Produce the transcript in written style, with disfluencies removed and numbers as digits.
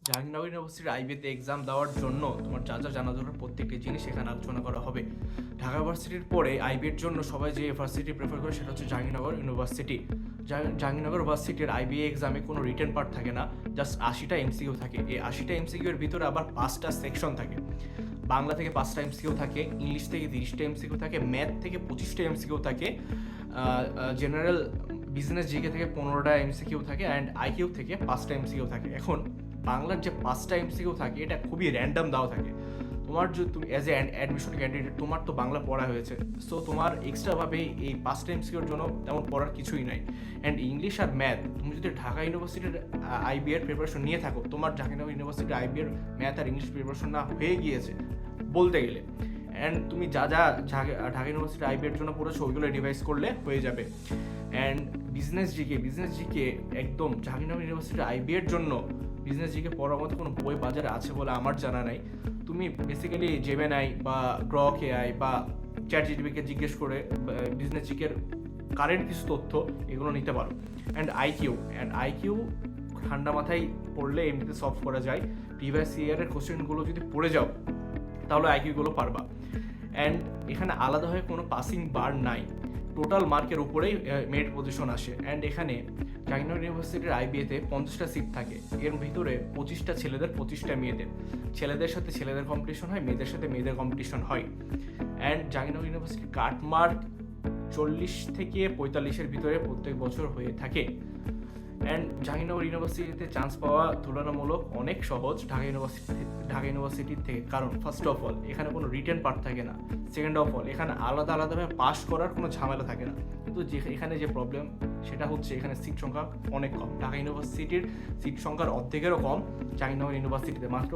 জাহাঙ্গীরনগর ইউনিভার্সিটির আইবিতে এক্সাম দেওয়ার জন্য তোমার যা যা জানা দরকার প্রত্যেকটি জিনিস এখানে আলোচনা করা হবে। ঢাকা ইউনিভার্সিটির পরে আইবির জন্য সবাই যে ইউনিভার্সিটি প্রেফার করে সেটা হচ্ছে জাহাঙ্গীরনগর ইউনিভার্সিটি। জাহাঙ্গীরনগর ইউনিভার্সিটির আইবিএ এক্সামে কোনো রিটেন পার্ট থাকে না, জাস্ট 80টা এমসিকিউ থাকে। এই 80টা এমসিকিউ এর ভিতরে আবার 5টা সেকশন থাকে। বাংলা থেকে 5টা এমসিকিউ থাকে, ইংলিশ থেকে 30টা এমসিকিউ থাকে, ম্যাথ থেকে 25টা এমসিকিউ থাকে, জেনারেল বিজনেস জিকে থেকে 15টা এমসিকিউ থাকে, অ্যান্ড আইকিউ থেকে 5টা এমসিকিউ থাকে। এখন বাংলার যে 5টা এমসিকিউ থাকে এটা খুবই র্যান্ডম দেওয়া থাকে। তোমার যদি তুমি অ্যাজ এ অ্যাডমিশন ক্যান্ডিডেট তোমার তো বাংলা পড়া হয়েছে, সো তোমার এক্সট্রাভাবে এই 5টা এমসিকিউর জন্য তেমন পড়ার কিছুই নাই। অ্যান্ড ইংলিশ আর ম্যাথ তুমি যদি ঢাকা ইউনিভার্সিটির আইবিএর প্রিপারেশন নিয়ে থাকো, তোমার জাহাঙ্গীরনগর ইউনিভার্সিটির আইবিএর ম্যাথ আর ইংলিশ প্রিপারেশন না হয়ে গিয়েছে বলতে গেলে। অ্যান্ড তুমি যা যা ঢাকা ইউনিভার্সিটির আইবিএর জন্য পড়েছো ওইগুলো রিভাইজ করলে হয়ে যাবে। অ্যান্ড বিজনেস জিকে একদম জাহাঙ্গীরনগর ইউনিভার্সিটির আইবিএর জন্য বিজনেস জিকে পড়ার মতো কোনো বই বাজারে আছে বলে আমার জানা নাই। তুমি বেসিক্যালি জেমিনাই বা গ্রক এআই বা চ্যাট জিটিপিকে জিজ্ঞেস করে বিজনেস জিকের কারেন্ট কিছু তথ্য এগুলো নিতে পারো। অ্যান্ড আইকিউ ঠান্ডা মাথায় পড়লে এমনিতে সলভ করা যায়। প্রিভিয়াস ইয়ারের কোশ্চেনগুলো যদি পড়ে যাও তাহলে আইকিউগুলো পারবা। অ্যান্ড এখানে আলাদা হয়ে কোনো পাসিং বার নাই, টোটাল মার্কের উপরেই মেরিট পজিশন আসে। অ্যান্ড এখানে জাহাঙ্গীরনগর ইউনিভার্সিটির আইবিএতে 50টা সিট থাকে, এর ভিতরে 25টা ছেলেদের 25টা মেয়েদের। ছেলেদের সাথে ছেলেদের কম্পিটিশন হয়, মেয়েদের সাথে মেয়েদের কম্পিটিশন হয়। অ্যান্ড জাহাঙ্গীরনগর ইউনিভার্সিটির কাট মার্ক 40 থেকে 45-এর ভিতরে প্রত্যেক বছর হয়ে থাকে। অ্যান্ড জাহাঙ্গীরনগর ইউনিভার্সিটিতে চান্স পাওয়া তুলনামূলক অনেক সহজ ঢাকা ইউনিভার্সিটির থেকে। কারণ ফার্স্ট অফ অল এখানে কোনো রিটেন পার্ট থাকে না, সেকেন্ড অফ অল এখানে আলাদাভাবে পাস করার কোনো ঝামেলা থাকে না। কিন্তু এখানে যে প্রবলেম সেটা হচ্ছে এখানে সিট সংখ্যা অনেক কম। ঢাকা ইউনিভার্সিটির সিট সংখ্যার অর্ধেকেরও কম জাহাঙ্গীরনগর ইউনিভার্সিটিতে, মাত্র